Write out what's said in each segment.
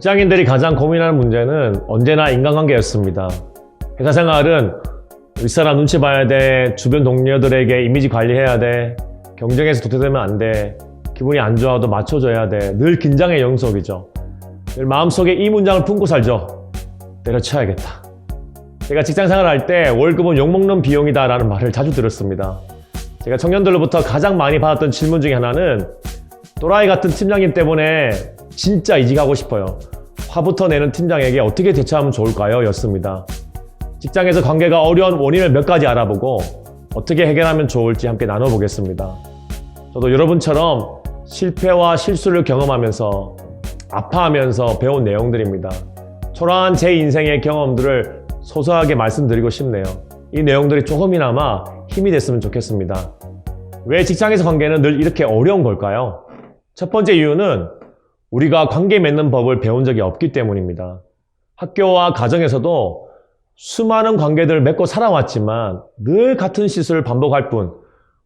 직장인들이 가장 고민하는 문제는 언제나 인간관계였습니다. 회사 생활은 윗사람 눈치 봐야 돼, 주변 동료들에게 이미지 관리해야 돼, 경쟁에서 도태되면 안 돼, 기분이 안 좋아도 맞춰줘야 돼, 늘 긴장의 연속이죠. 늘 마음속에 이 문장을 품고 살죠. 때려쳐야겠다. 제가 직장 생활할 때 월급은 욕먹는 비용이다 라는 말을 자주 들었습니다. 제가 청년들로부터 가장 많이 받았던 질문 중에 하나는 또라이 같은 팀장님 때문에 진짜 이직하고 싶어요. 화부터 내는 팀장에게 어떻게 대처하면 좋을까요? 였습니다. 직장에서 관계가 어려운 원인을 몇 가지 알아보고 어떻게 해결하면 좋을지 함께 나눠보겠습니다. 저도 여러분처럼 실패와 실수를 경험하면서 아파하면서 배운 내용들입니다. 초라한 제 인생의 경험들을 소소하게 말씀드리고 싶네요. 이 내용들이 조금이나마 힘이 됐으면 좋겠습니다. 왜 직장에서 관계는 늘 이렇게 어려운 걸까요? 첫 번째 이유는 우리가 관계 맺는 법을 배운 적이 없기 때문입니다. 학교와 가정에서도 수많은 관계들을 맺고 살아왔지만 늘 같은 실수를 반복할 뿐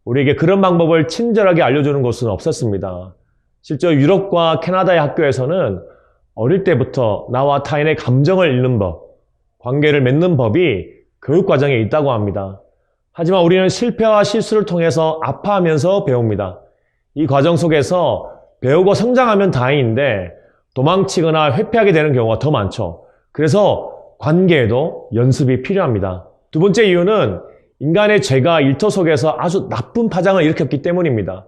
우리에게 그런 방법을 친절하게 알려주는 곳은 없었습니다. 실제로 유럽과 캐나다의 학교에서는 어릴 때부터 나와 타인의 감정을 읽는 법, 관계를 맺는 법이 교육과정에 있다고 합니다. 하지만 우리는 실패와 실수를 통해서 아파하면서 배웁니다. 이 과정 속에서 배우고 성장하면 다행인데 도망치거나 회피하게 되는 경우가 더 많죠. 그래서 관계에도 연습이 필요합니다. 두 번째 이유는 인간의 죄가 일터 속에서 아주 나쁜 파장을 일으켰기 때문입니다.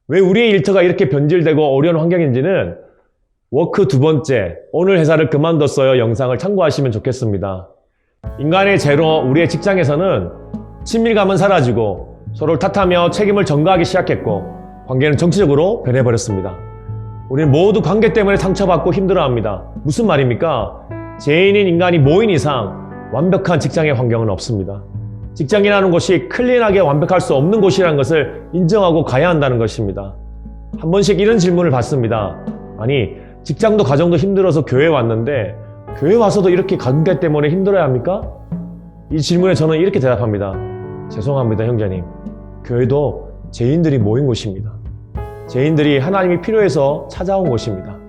왜 우리의 일터가 이렇게 변질되고 어려운 환경인지는 워크 두 번째, 오늘 회사를 그만뒀어요 영상을 참고하시면 좋겠습니다. 인간의 죄로 우리의 직장에서는 친밀감은 사라지고 서로를 탓하며 책임을 전가하기 시작했고 관계는 정치적으로 변해버렸습니다. 우리는 모두 관계 때문에 상처받고 힘들어합니다. 무슨 말입니까? 죄인인 인간이 모인 이상 완벽한 직장의 환경은 없습니다. 직장이라는 곳이 클린하게 완벽할 수 없는 곳이라는 것을 인정하고 가야 한다는 것입니다. 한 번씩 이런 질문을 받습니다. 아니, 직장도 가정도 힘들어서 교회에 왔는데 교회 와서도 이렇게 관계 때문에 힘들어야 합니까? 이 질문에 저는 이렇게 대답합니다. 죄송합니다, 형제님. 교회도 죄인들이 모인 곳입니다. 죄인들이 하나님이 필요해서 찾아온 곳입니다.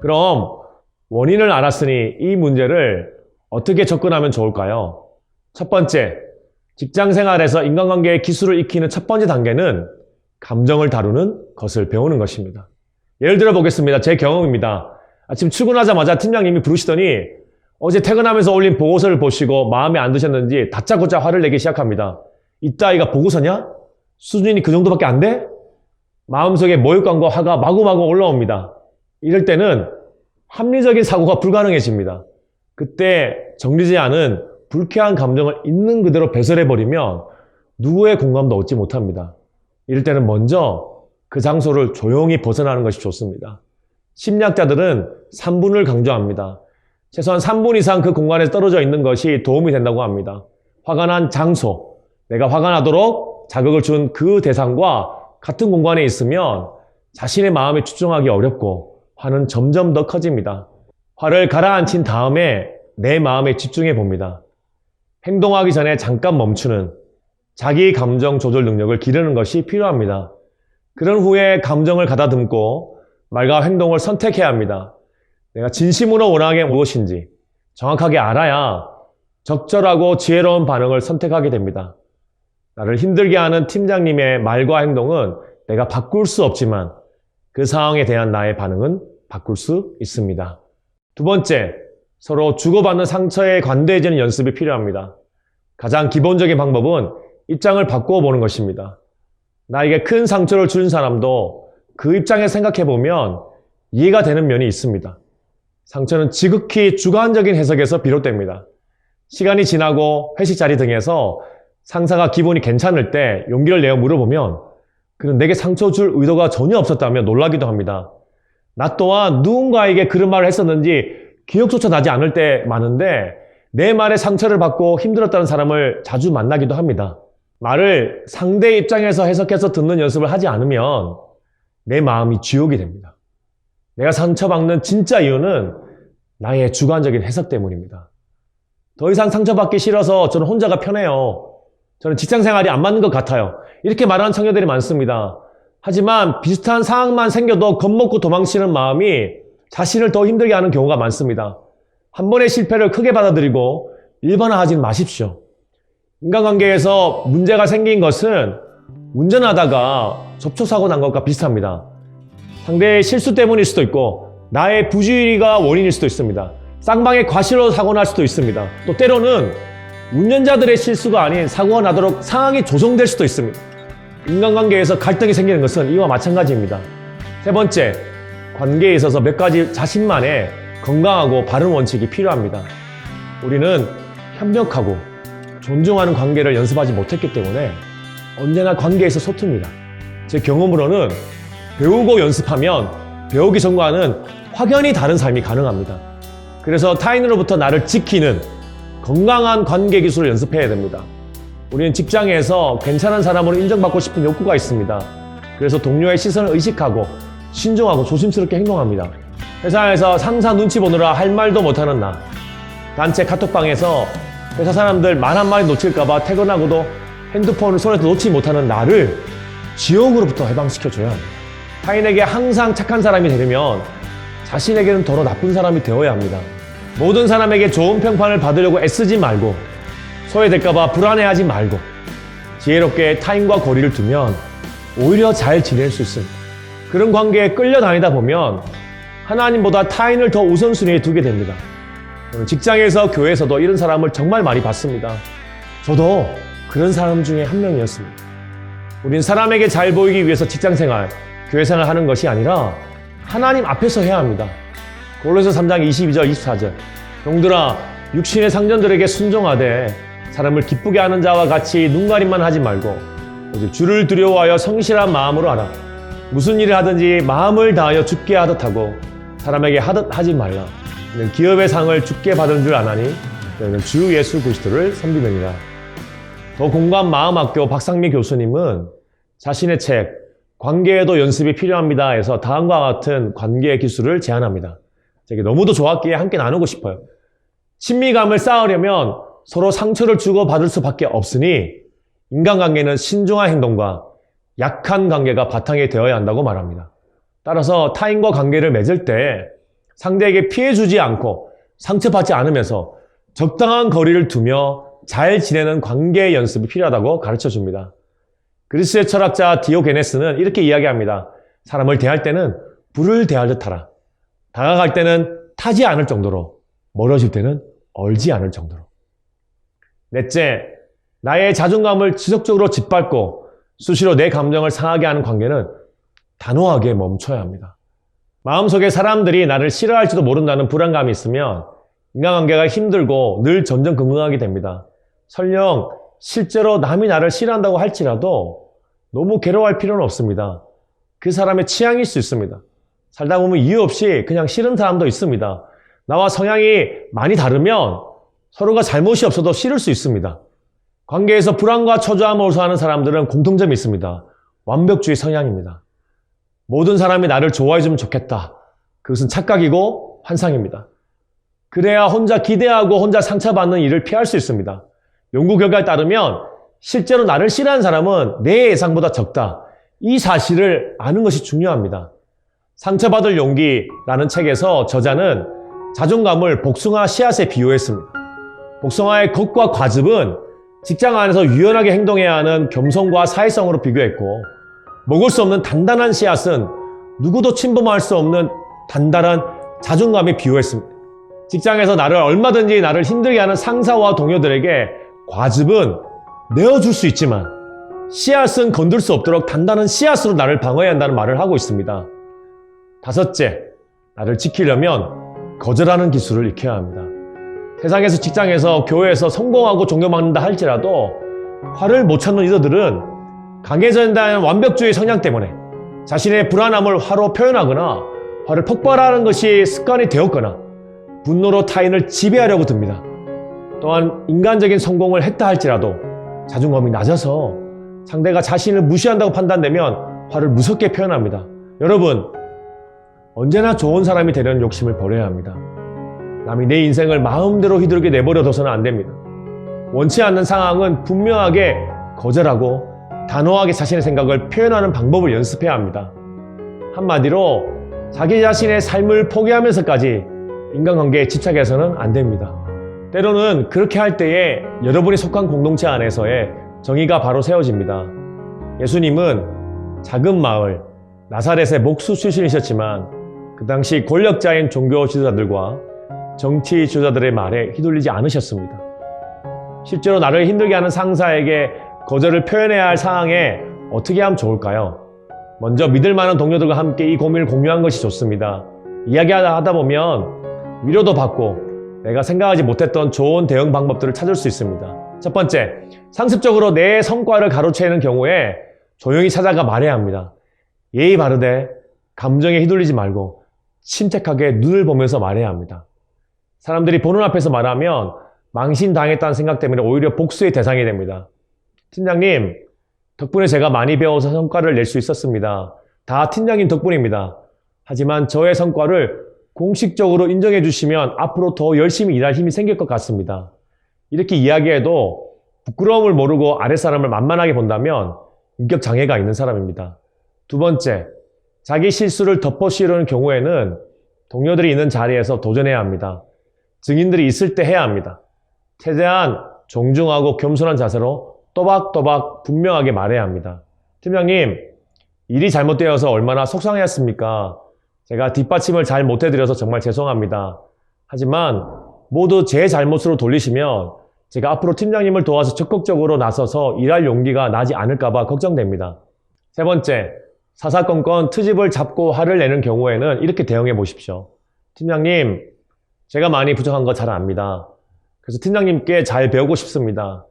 그럼 원인을 알았으니 이 문제를 어떻게 접근하면 좋을까요? 첫 번째, 직장 생활에서 인간관계의 기술을 익히는 첫 번째 단계는 감정을 다루는 것을 배우는 것입니다. 예를 들어 보겠습니다. 제 경험입니다. 아침 출근하자마자 팀장님이 부르시더니 어제 퇴근하면서 올린 보고서를 보시고 마음에 안 드셨는지 다짜고짜 화를 내기 시작합니다. 이따위가 보고서냐? 수준이 그 정도밖에 안 돼? 마음속에 모욕감과 화가 마구마구 올라옵니다. 이럴 때는 합리적인 사고가 불가능해집니다. 그때 정리되지 않은 불쾌한 감정을 있는 그대로 배설해버리면 누구의 공감도 얻지 못합니다. 이럴 때는 먼저 그 장소를 조용히 벗어나는 것이 좋습니다. 심리학자들은 3분을 강조합니다. 최소한 3분 이상 그 공간에 떨어져 있는 것이 도움이 된다고 합니다. 화가 난 장소, 내가 화가 나도록 자극을 준 그 대상과 같은 공간에 있으면 자신의 마음에 집중하기 어렵고 화는 점점 더 커집니다. 화를 가라앉힌 다음에 내 마음에 집중해 봅니다. 행동하기 전에 잠깐 멈추는 자기 감정 조절 능력을 기르는 것이 필요합니다. 그런 후에 감정을 가다듬고 말과 행동을 선택해야 합니다. 내가 진심으로 원하는 게 무엇인지 정확하게 알아야 적절하고 지혜로운 반응을 선택하게 됩니다. 나를 힘들게 하는 팀장님의 말과 행동은 내가 바꿀 수 없지만 그 상황에 대한 나의 반응은 바꿀 수 있습니다. 두 번째, 서로 주고받는 상처에 관대해지는 연습이 필요합니다. 가장 기본적인 방법은 입장을 바꾸어 보는 것입니다. 나에게 큰 상처를 준 사람도 그 입장에 생각해보면 이해가 되는 면이 있습니다. 상처는 지극히 주관적인 해석에서 비롯됩니다. 시간이 지나고 회식 자리 등에서 상사가 기분이 괜찮을 때 용기를 내어 물어보면 그는 내게 상처 줄 의도가 전혀 없었다며 놀라기도 합니다. 나 또한 누군가에게 그런 말을 했었는지 기억조차 나지 않을 때 많은데 내 말에 상처를 받고 힘들었다는 사람을 자주 만나기도 합니다. 말을 상대의 입장에서 해석해서 듣는 연습을 하지 않으면 내 마음이 지옥이 됩니다. 내가 상처받는 진짜 이유는 나의 주관적인 해석 때문입니다. 더 이상 상처받기 싫어서 저는 혼자가 편해요. 저는 직장생활이 안 맞는 것 같아요. 이렇게 말하는 청년들이 많습니다. 하지만 비슷한 상황만 생겨도 겁먹고 도망치는 마음이 자신을 더 힘들게 하는 경우가 많습니다. 한 번의 실패를 크게 받아들이고 일반화하지 마십시오. 인간관계에서 문제가 생긴 것은 운전하다가 접촉사고 난 것과 비슷합니다. 상대의 실수 때문일 수도 있고 나의 부주의가 원인일 수도 있습니다. 쌍방의 과실로 사고 날 수도 있습니다. 또 때로는 운전자들의 실수가 아닌 사고가 나도록 상황이 조성될 수도 있습니다. 인간관계에서 갈등이 생기는 것은 이와 마찬가지입니다. 세 번째, 관계에 있어서 몇 가지 자신만의 건강하고 바른 원칙이 필요합니다. 우리는 협력하고 존중하는 관계를 연습하지 못했기 때문에 언제나 관계에서 소통입니다. 제 경험으로는 배우고 연습하면 배우기 전과는 확연히 다른 삶이 가능합니다. 그래서 타인으로부터 나를 지키는 건강한 관계 기술을 연습해야 됩니다. 우리는 직장에서 괜찮은 사람으로 인정받고 싶은 욕구가 있습니다. 그래서 동료의 시선을 의식하고 신중하고 조심스럽게 행동합니다. 회사에서 상사 눈치 보느라 할 말도 못하는 나, 단체 카톡방에서 회사 사람들 말 한마디 놓칠까봐 퇴근하고도 핸드폰을 손에서 놓지 못하는 나를 지옥으로부터 해방시켜줘야 합니다. 타인에게 항상 착한 사람이 되려면 자신에게는 더러 나쁜 사람이 되어야 합니다. 모든 사람에게 좋은 평판을 받으려고 애쓰지 말고 소외될까봐 불안해하지 말고 지혜롭게 타인과 거리를 두면 오히려 잘 지낼 수 있습니다. 그런 관계에 끌려다니다 보면 하나님보다 타인을 더 우선순위에 두게 됩니다. 저는 직장에서 교회에서도 이런 사람을 정말 많이 봤습니다. 저도 그런 사람 중에 한 명이었습니다. 우린 사람에게 잘 보이기 위해서 직장생활, 교회생활 하는 것이 아니라 하나님 앞에서 해야 합니다. 골로새 3장 22절 24절 종들아 육신의 상전들에게 순종하되 사람을 기쁘게 하는 자와 같이 눈가림만 하지 말고 오직 주를 두려워하여 성실한 마음으로 하라. 무슨 일을 하든지 마음을 다하여 주께 하듯 하고 사람에게 하듯 하지 말라. 이는 기업의 상을 주께 받은 줄 아나니 너희는 주 예수 그리스도를 섬기느니라. 더 공감 마음학교 박상미 교수님은 자신의 책 관계에도 연습이 필요합니다 해서 다음과 같은 관계의 기술을 제안합니다. 제게 너무도 좋았기에 함께 나누고 싶어요. 친밀감을 쌓으려면 서로 상처를 주고받을 수밖에 없으니 인간관계는 신중한 행동과 약한 관계가 바탕이 되어야 한다고 말합니다. 따라서 타인과 관계를 맺을 때 상대에게 피해 주지 않고 상처받지 않으면서 적당한 거리를 두며 잘 지내는 관계의 연습이 필요하다고 가르쳐 줍니다. 그리스의 철학자 디오게네스는 이렇게 이야기합니다. 사람을 대할 때는 불을 대할 듯 하라. 다가갈 때는 타지 않을 정도로, 멀어질 때는 얼지 않을 정도로. 넷째, 나의 자존감을 지속적으로 짓밟고 수시로 내 감정을 상하게 하는 관계는 단호하게 멈춰야 합니다. 마음속에 사람들이 나를 싫어할지도 모른다는 불안감이 있으면 인간관계가 힘들고 늘 전전긍긍하게 됩니다. 설령 실제로 남이 나를 싫어한다고 할지라도 너무 괴로워할 필요는 없습니다. 그 사람의 취향일 수 있습니다. 살다 보면 이유 없이 그냥 싫은 사람도 있습니다. 나와 성향이 많이 다르면 서로가 잘못이 없어도 싫을 수 있습니다. 관계에서 불안과 초조함을 호소하는 사람들은 공통점이 있습니다. 완벽주의 성향입니다. 모든 사람이 나를 좋아해주면 좋겠다. 그것은 착각이고 환상입니다. 그래야 혼자 기대하고 혼자 상처받는 일을 피할 수 있습니다. 연구 결과에 따르면 실제로 나를 싫어하는 사람은 내 예상보다 적다. 이 사실을 아는 것이 중요합니다. 상처받을 용기라는 책에서 저자는 자존감을 복숭아 씨앗에 비유했습니다. 복숭아의 겉과 과즙은 직장 안에서 유연하게 행동해야 하는 겸손과 사회성으로 비교했고 먹을 수 없는 단단한 씨앗은 누구도 침범할 수 없는 단단한 자존감에 비유했습니다. 직장에서 얼마든지 나를 힘들게 하는 상사와 동료들에게 과즙은 내어줄 수 있지만 씨앗은 건들 수 없도록 단단한 씨앗으로 나를 방어해야 한다는 말을 하고 있습니다. 다섯째, 나를 지키려면 거절하는 기술을 익혀야 합니다. 세상에서 직장에서 교회에서 성공하고 존경받는다 할지라도 화를 못 참는 리더들은 강해져야 한다는 완벽주의 성향 때문에 자신의 불안함을 화로 표현하거나 화를 폭발하는 것이 습관이 되었거나 분노로 타인을 지배하려고 듭니다. 또한 인간적인 성공을 했다 할지라도 자존감이 낮아서 상대가 자신을 무시한다고 판단되면 화를 무섭게 표현합니다. 여러분, 언제나 좋은 사람이 되려는 욕심을 버려야 합니다. 남이 내 인생을 마음대로 휘두르게 내버려둬서는 안 됩니다. 원치 않는 상황은 분명하게 거절하고 단호하게 자신의 생각을 표현하는 방법을 연습해야 합니다. 한마디로 자기 자신의 삶을 포기하면서까지 인간관계에 집착해서는 안 됩니다. 때로는 그렇게 할 때에 여러분이 속한 공동체 안에서의 정의가 바로 세워집니다. 예수님은 작은 마을 나사렛의 목수 출신이셨지만 그 당시 권력자인 종교 지도자들과 정치 지도자들의 말에 휘둘리지 않으셨습니다. 실제로 나를 힘들게 하는 상사에게 거절을 표현해야 할 상황에 어떻게 하면 좋을까요? 먼저 믿을 만한 동료들과 함께 이 고민을 공유한 것이 좋습니다. 이야기하다 보면 위로도 받고 내가 생각하지 못했던 좋은 대응 방법들을 찾을 수 있습니다. 첫 번째, 상습적으로 내 성과를 가로채는 경우에 조용히 찾아가 말해야 합니다. 예의 바르되 감정에 휘둘리지 말고 침착하게 눈을 보면서 말해야 합니다. 사람들이 보는 앞에서 말하면 망신당했다는 생각 때문에 오히려 복수의 대상이 됩니다. 팀장님, 덕분에 제가 많이 배워서 성과를 낼 수 있었습니다. 다 팀장님 덕분입니다. 하지만 저의 성과를 공식적으로 인정해 주시면 앞으로 더 열심히 일할 힘이 생길 것 같습니다. 이렇게 이야기해도 부끄러움을 모르고 아랫사람을 만만하게 본다면 인격 장애가 있는 사람입니다. 두 번째, 자기 실수를 덮어씌우려는 경우에는 동료들이 있는 자리에서 도전해야 합니다. 증인들이 있을 때 해야 합니다. 최대한 존중하고 겸손한 자세로 또박또박 분명하게 말해야 합니다. 팀장님, 일이 잘못되어서 얼마나 속상했습니까? 제가 뒷받침을 잘 못해드려서 정말 죄송합니다. 하지만 모두 제 잘못으로 돌리시면 제가 앞으로 팀장님을 도와서 적극적으로 나서서 일할 용기가 나지 않을까봐 걱정됩니다. 세 번째, 사사건건 트집을 잡고 화를 내는 경우에는 이렇게 대응해 보십시오. 팀장님, 제가 많이 부족한 거 잘 압니다. 그래서 팀장님께 잘 배우고 싶습니다.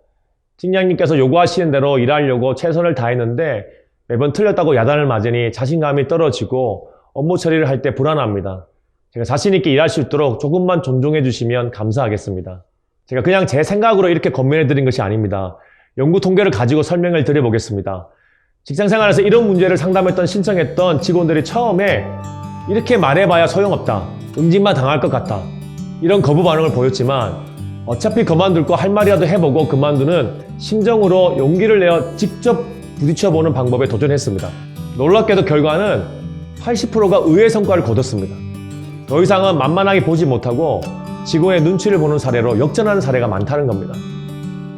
팀장님께서 요구하시는 대로 일하려고 최선을 다했는데 매번 틀렸다고 야단을 맞으니 자신감이 떨어지고 업무 처리를 할 때 불안합니다. 제가 자신 있게 일할 수 있도록 조금만 존중해 주시면 감사하겠습니다. 제가 그냥 제 생각으로 이렇게 건면해 드린 것이 아닙니다. 연구 통계를 가지고 설명을 드려보겠습니다. 직장생활에서 이런 문제를 상담했던 신청했던 직원들이 처음에 이렇게 말해봐야 소용없다, 응징만 당할 것 같다, 이런 거부 반응을 보였지만 어차피 그만둘 거 할 말이라도 해보고 그만두는 심정으로 용기를 내어 직접 부딪혀보는 방법에 도전했습니다. 놀랍게도 결과는 80%가 의외의 성과를 거뒀습니다. 더 이상은 만만하게 보지 못하고 직원의 눈치를 보는 사례로 역전하는 사례가 많다는 겁니다.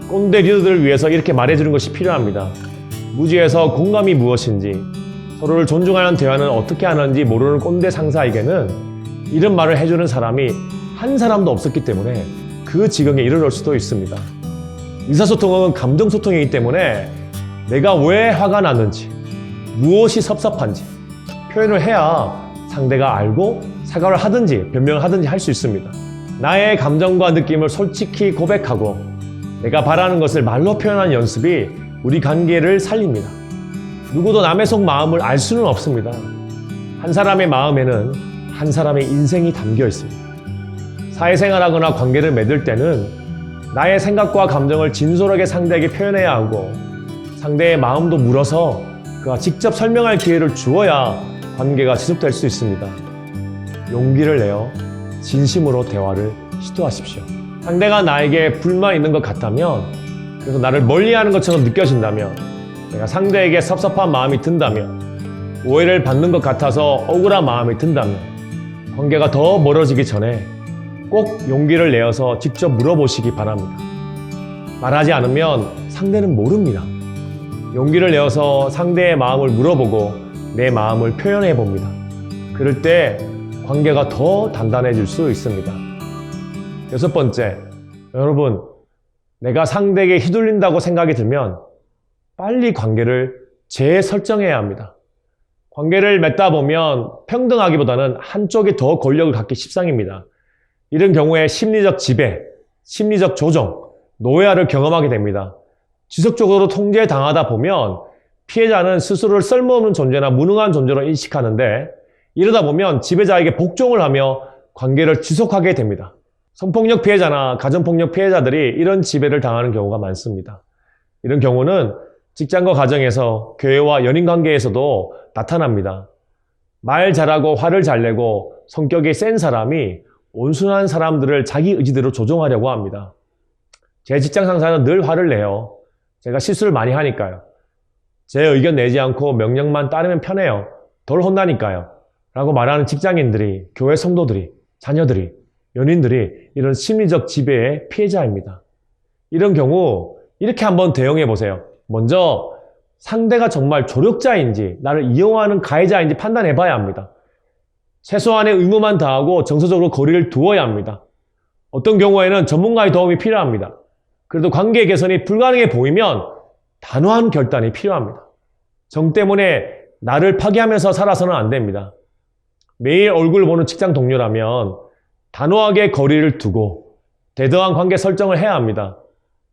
꼰대 리더들을 위해서 이렇게 말해주는 것이 필요합니다. 무지에서 공감이 무엇인지, 서로를 존중하는 대화는 어떻게 하는지 모르는 꼰대 상사에게는 이런 말을 해주는 사람이 한 사람도 없었기 때문에 그 지경에 이르를 수도 있습니다. 의사소통은 감정소통이기 때문에 내가 왜 화가 났는지, 무엇이 섭섭한지 표현을 해야 상대가 알고 사과를 하든지 변명을 하든지 할 수 있습니다. 나의 감정과 느낌을 솔직히 고백하고 내가 바라는 것을 말로 표현하는 연습이 우리 관계를 살립니다. 누구도 남의 속 마음을 알 수는 없습니다. 한 사람의 마음에는 한 사람의 인생이 담겨 있습니다. 사회생활하거나 관계를 맺을 때는 나의 생각과 감정을 진솔하게 상대에게 표현해야 하고 상대의 마음도 물어서 그가 직접 설명할 기회를 주어야 관계가 지속될 수 있습니다. 용기를 내어 진심으로 대화를 시도하십시오. 상대가 나에게 불만 있는 것 같다면, 그래서 나를 멀리하는 것처럼 느껴진다면, 내가 상대에게 섭섭한 마음이 든다면, 오해를 받는 것 같아서 억울한 마음이 든다면, 관계가 더 멀어지기 전에 꼭 용기를 내어서 직접 물어보시기 바랍니다. 말하지 않으면 상대는 모릅니다. 용기를 내어서 상대의 마음을 물어보고 내 마음을 표현해 봅니다. 그럴 때 관계가 더 단단해질 수 있습니다. 여섯 번째, 여러분, 내가 상대에게 휘둘린다고 생각이 들면 빨리 관계를 재설정해야 합니다. 관계를 맺다 보면 평등하기보다는 한쪽이 더 권력을 갖기 십상입니다. 이런 경우에 심리적 지배, 심리적 조정, 노예화를 경험하게 됩니다. 지속적으로 통제당하다 보면 피해자는 스스로를 쓸모없는 존재나 무능한 존재로 인식하는데, 이러다 보면 지배자에게 복종을 하며 관계를 지속하게 됩니다. 성폭력 피해자나 가정폭력 피해자들이 이런 지배를 당하는 경우가 많습니다. 이런 경우는 직장과 가정에서, 교회와 연인관계에서도 나타납니다. 말 잘하고 화를 잘 내고 성격이 센 사람이 온순한 사람들을 자기 의지대로 조종하려고 합니다. 제 직장 상사는 늘 화를 내요. 제가 실수를 많이 하니까요. 제 의견 내지 않고 명령만 따르면 편해요. 덜 혼나니까요. 라고 말하는 직장인들이, 교회 성도들이, 자녀들이, 연인들이 이런 심리적 지배의 피해자입니다. 이런 경우 이렇게 한번 대응해 보세요. 먼저 상대가 정말 조력자인지 나를 이용하는 가해자인지 판단해 봐야 합니다. 최소한의 의무만 다하고 정서적으로 거리를 두어야 합니다. 어떤 경우에는 전문가의 도움이 필요합니다. 그래도 관계 개선이 불가능해 보이면 단호한 결단이 필요합니다. 정 때문에 나를 파괴하면서 살아서는 안 됩니다. 매일 얼굴 보는 직장 동료라면 단호하게 거리를 두고 대등한 관계 설정을 해야 합니다.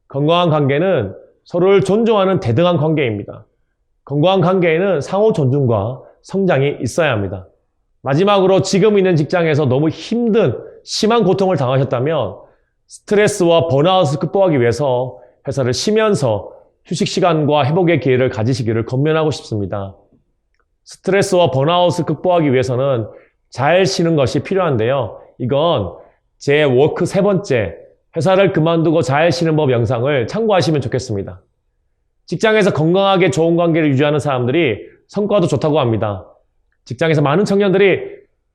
건강한 관계는 서로를 존중하는 대등한 관계입니다. 건강한 관계에는 상호 존중과 성장이 있어야 합니다. 마지막으로 지금 있는 직장에서 너무 힘든 심한 고통을 당하셨다면 스트레스와 번아웃을 극복하기 위해서 회사를 쉬면서 휴식 시간과 회복의 기회를 가지시기를 권면하고 싶습니다. 스트레스와 번아웃을 극복하기 위해서는 잘 쉬는 것이 필요한데요. 이건 제 워크 3번째 회사를 그만두고 잘 쉬는 법 영상을 참고하시면 좋겠습니다. 직장에서 건강하게 좋은 관계를 유지하는 사람들이 성과도 좋다고 합니다. 직장에서 많은 청년들이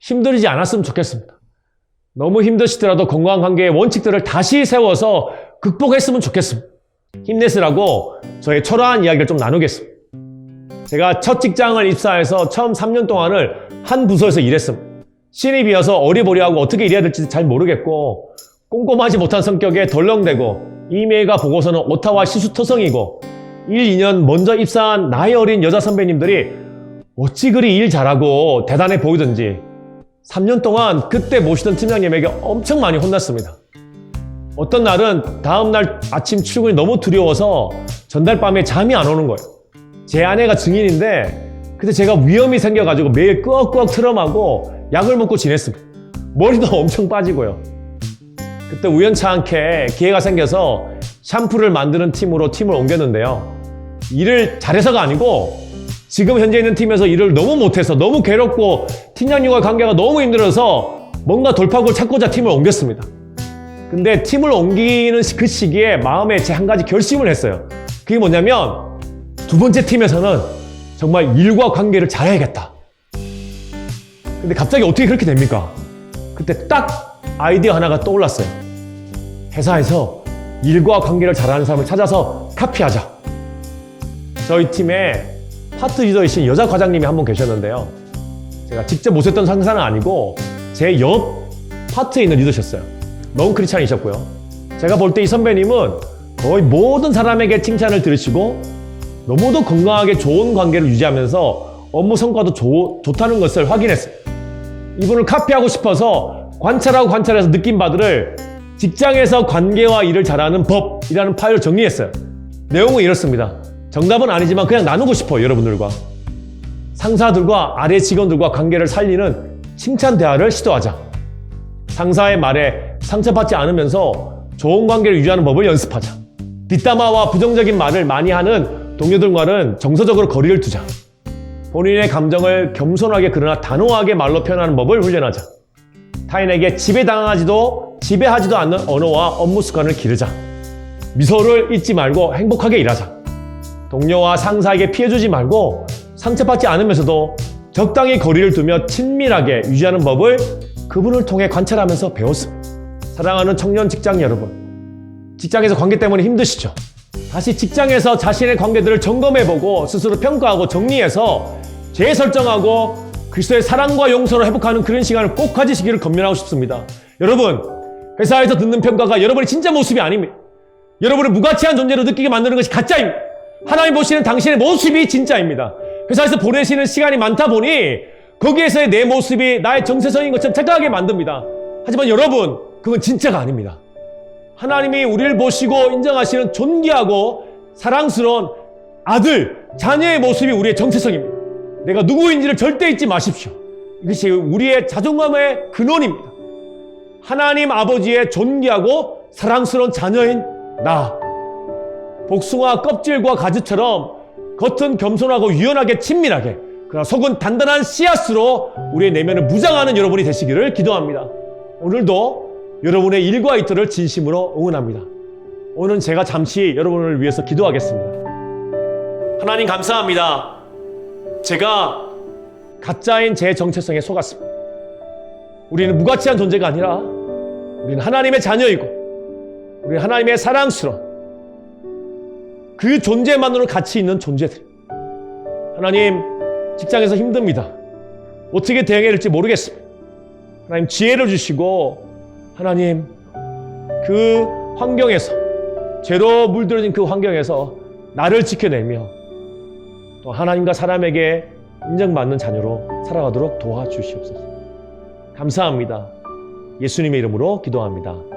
힘들지 않았으면 좋겠습니다. 너무 힘드시더라도 건강한 관계의 원칙들을 다시 세워서 극복했으면 좋겠습니다. 힘내시라고 저의 초라한 이야기를 좀 나누겠습니다. 제가 첫 직장을 입사해서 처음 3년 동안을 한 부서에서 일했습니다. 신입이어서 어리버리하고 어떻게 일해야 될지 잘 모르겠고 꼼꼼하지 못한 성격에 덜렁대고 이메일과 보고서는 오타와 시수토성이고 1, 2년 먼저 입사한 나이 어린 여자 선배님들이 어찌 그리 일 잘하고 대단해 보이던지 3년 동안 그때 모시던 팀장님에게 엄청 많이 혼났습니다. 어떤 날은 다음날 아침 출근이 너무 두려워서 전날 밤에 잠이 안 오는 거예요. 제 아내가 증인인데 그때 제가 위험이 생겨가지고 매일 끄억끄억 트럼하고 약을 먹고 지냈습니다. 머리도 엄청 빠지고요. 그때 우연찮게 기회가 생겨서 샴푸를 만드는 팀으로 팀을 옮겼는데요. 일을 잘해서가 아니고 지금 현재 있는 팀에서 일을 너무 못해서 너무 괴롭고 팀장님과 관계가 너무 힘들어서 뭔가 돌파구를 찾고자 팀을 옮겼습니다. 근데 팀을 옮기는 그 시기에 마음에 제 한 가지 결심을 했어요. 그게 뭐냐면 두 번째 팀에서는 정말 일과 관계를 잘해야겠다. 근데 갑자기 어떻게 그렇게 됩니까? 그때 딱 아이디어 하나가 떠올랐어요. 회사에서 일과 관계를 잘하는 사람을 찾아서 카피하자. 저희 팀에 파트 리더이신 여자 과장님이 한 분 계셨는데요. 제가 직접 모셨던 상사는 아니고 제 옆 파트에 있는 리더셨어요. 너무 크리스찬이셨고요. 제가 볼 때 이 선배님은 거의 모든 사람에게 칭찬을 들으시고 너무도 건강하게 좋은 관계를 유지하면서 업무 성과도 좋다는 것을 확인했어요. 이분을 카피하고 싶어서 관찰해서 느낀 바들을 직장에서 관계와 일을 잘하는 법이라는 파일을 정리했어요. 내용은 이렇습니다. 정답은 아니지만 그냥 나누고 싶어요, 여러분들과. 상사들과 아래 직원들과 관계를 살리는 칭찬 대화를 시도하자. 상사의 말에 상처받지 않으면서 좋은 관계를 유지하는 법을 연습하자. 뒷담화와 부정적인 말을 많이 하는 동료들과는 정서적으로 거리를 두자. 본인의 감정을 겸손하게 그러나 단호하게 말로 표현하는 법을 훈련하자. 타인에게 지배하지도 않는 언어와 업무 습관을 기르자. 미소를 잊지 말고 행복하게 일하자. 동료와 상사에게 피해주지 말고 상처받지 않으면서도 적당히 거리를 두며 친밀하게 유지하는 법을 그분을 통해 관찰하면서 배웠습니다. 사랑하는 청년 직장 여러분, 직장에서 관계 때문에 힘드시죠? 다시 직장에서 자신의 관계들을 점검해보고 스스로 평가하고 정리해서 재설정하고 그리스도의 사랑과 용서로 회복하는 그런 시간을 꼭 가지시기를 권면하고 싶습니다. 여러분, 회사에서 듣는 평가가 여러분의 진짜 모습이 아닙니다. 여러분을 무가치한 존재로 느끼게 만드는 것이 가짜입니다. 하나님 보시는 당신의 모습이 진짜입니다. 회사에서 보내시는 시간이 많다 보니 거기에서의 내 모습이 나의 정체성인 것처럼 착각하게 만듭니다. 하지만 여러분, 그건 진짜가 아닙니다. 하나님이 우리를 보시고 인정하시는 존귀하고 사랑스러운 아들, 자녀의 모습이 우리의 정체성입니다. 내가 누구인지를 절대 잊지 마십시오. 이것이 우리의 자존감의 근원입니다. 하나님 아버지의 존귀하고 사랑스러운 자녀인 나. 복숭아 껍질과 가지처럼 겉은 겸손하고 유연하게 친밀하게 그러나 속은 단단한 씨앗으로 우리의 내면을 무장하는 여러분이 되시기를 기도합니다. 오늘도 여러분의 일과 이틀을 진심으로 응원합니다. 오늘은 제가 잠시 여러분을 위해서 기도하겠습니다. 하나님 감사합니다. 제가 가짜인 제 정체성에 속았습니다. 우리는 무가치한 존재가 아니라 우리는 하나님의 자녀이고 우리는 하나님의 사랑스러운 그 존재만으로 가치 있는 존재들. 하나님, 직장에서 힘듭니다. 어떻게 대응해야 될지 모르겠습니다. 하나님, 지혜를 주시고 하나님, 그 환경에서, 죄로 물들어진 그 환경에서 나를 지켜내며 또 하나님과 사람에게 인정받는 자녀로 살아가도록 도와주시옵소서. 감사합니다. 예수님의 이름으로 기도합니다.